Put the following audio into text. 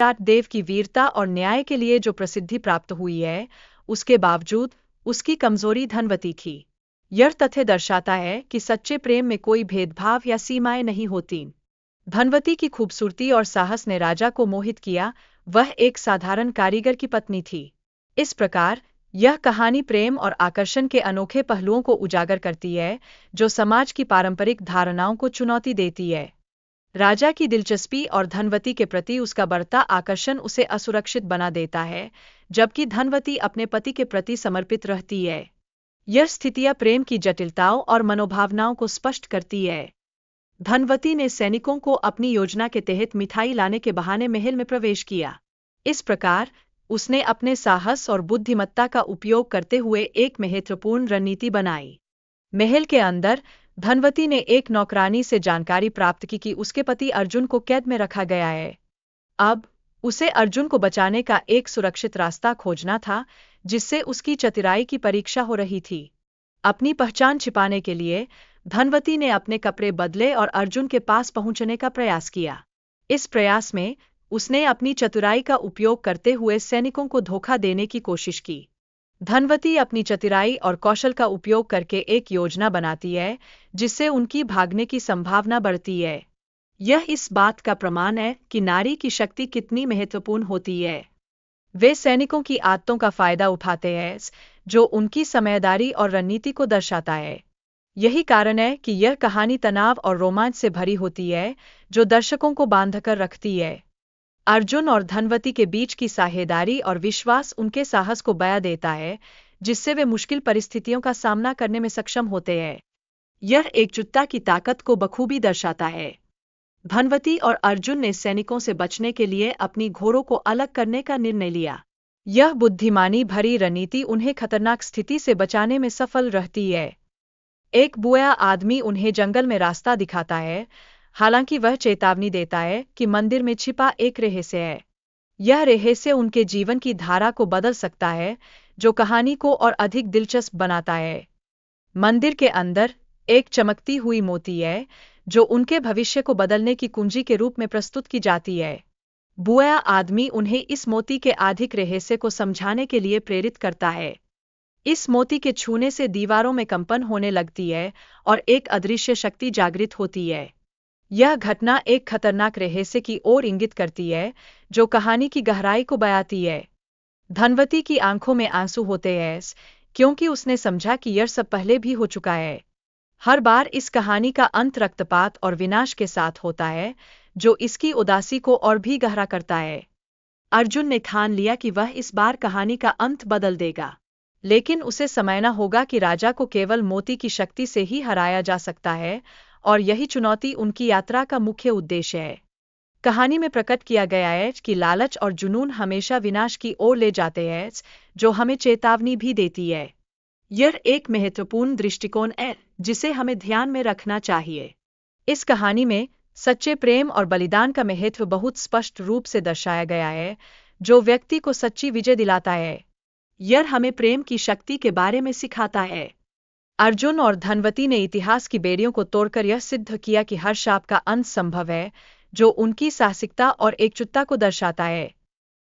देव की वीरता और न्याय के लिए जो प्रसिद्धि प्राप्त हुई है, उसके बावजूद उसकी कमजोरी धनवती थी। यह तथ्य दर्शाता है कि सच्चे प्रेम में कोई भेदभाव या सीमाएं नहीं होती। धनवती की खूबसूरती और साहस ने राजा को मोहित किया। वह एक साधारण कारीगर की पत्नी थी। इस प्रकार यह कहानी प्रेम और आकर्षण के अनोखे पहलुओं को उजागर करती है, जो समाज की पारंपरिक धारणाओं को चुनौती देती है। राजा की दिलचस्पी और धनवती के प्रति उसका बढ़ता आकर्षण उसे असुरक्षित बना देता है, जबकि धनवती अपने पति के प्रति समर्पित रहती है। यह स्थितियां प्रेम की जटिलताओं और मनोभावनाओं को स्पष्ट करती है। धनवती ने सैनिकों को अपनी योजना के तहत मिठाई लाने के बहाने महल में प्रवेश किया। इस प्रकार उसने अपने साहस और बुद्धिमत्ता का उपयोग करते हुए एक महत्वपूर्ण रणनीति बनाई। महल के अंदर धनवती ने एक नौकरानी से जानकारी प्राप्त की कि उसके पति अर्जुन को कैद में रखा गया है। अब उसे अर्जुन को बचाने का एक सुरक्षित रास्ता खोजना था, जिससे उसकी चतुराई की परीक्षा हो रही थी। अपनी पहचान छिपाने के लिए धनवती ने अपने कपड़े बदले और अर्जुन के पास पहुंचने का प्रयास किया। इस प्रयास में उसने अपनी चतुराई का उपयोग करते हुए सैनिकों को धोखा देने की कोशिश की। धनवती अपनी चतुराई और कौशल का उपयोग करके एक योजना बनाती है, जिससे उनकी भागने की संभावना बढ़ती है। यह इस बात का प्रमाण है कि नारी की शक्ति कितनी महत्वपूर्ण होती है। वे सैनिकों की आदतों का फायदा उठाते हैं, जो उनकी समझदारी और रणनीति को दर्शाता है। यही कारण है कि यह कहानी तनाव और रोमांच से भरी होती है, जो दर्शकों को बांधकर रखती है। अर्जुन और धनवती के बीच की साझेदारी और विश्वास उनके साहस को बयां देता है, जिससे वे मुश्किल परिस्थितियों का सामना करने में सक्षम होते हैं। यह एकजुटता की ताकत को बखूबी दर्शाता है। धनवती और अर्जुन ने सैनिकों से बचने के लिए अपनी घोड़ों को अलग करने का निर्णय लिया। यह बुद्धिमानी भरी रणनीति उन्हें खतरनाक स्थिति से बचाने में सफल रहती है। एक बुआ आदमी उन्हें जंगल में रास्ता दिखाता है, हालांकि वह चेतावनी देता है कि मंदिर में छिपा एक रहस्य है। यह रहस्य उनके जीवन की धारा को बदल सकता है, जो कहानी को और अधिक दिलचस्प बनाता है। मंदिर के अंदर एक चमकती हुई मोती है, जो उनके भविष्य को बदलने की कुंजी के रूप में प्रस्तुत की जाती है। बुआ आदमी उन्हें इस मोती के अधिक रहस्य को समझाने के लिए प्रेरित करता है। इस मोती के छूने से दीवारों में कंपन होने लगती है और एक अदृश्य शक्ति जागृत होती है। यह घटना एक खतरनाक रहस्य की ओर इंगित करती है, जो कहानी की गहराई को बयाती है। धनवती की आंखों में आंसू होते हैं, क्योंकि उसने समझा कि यह सब पहले भी हो चुका है। हर बार इस कहानी का अंत रक्तपात और विनाश के साथ होता है, जो इसकी उदासी को और भी गहरा करता है। अर्जुन ने ठान लिया कि वह इस बार कहानी का अंत बदल देगा, लेकिन उसे समझना होगा कि राजा को केवल मोती की शक्ति से ही हराया जा सकता है, और यही चुनौती उनकी यात्रा का मुख्य उद्देश्य है। कहानी में प्रकट किया गया है कि लालच और जुनून हमेशा विनाश की ओर ले जाते हैं, जो हमें चेतावनी भी देती है। यह एक महत्वपूर्ण दृष्टिकोण है, जिसे हमें ध्यान में रखना चाहिए। इस कहानी में सच्चे प्रेम और बलिदान का महत्व बहुत स्पष्ट रूप से दर्शाया गया है, जो व्यक्ति को सच्ची विजय दिलाता है। यह हमें प्रेम की शक्ति के बारे में सिखाता है। अर्जुन और धनवती ने इतिहास की बेड़ियों को तोड़कर यह सिद्ध किया कि हर शाप का अंत संभव है, जो उनकी साहसिकता और एकजुटता को दर्शाता है।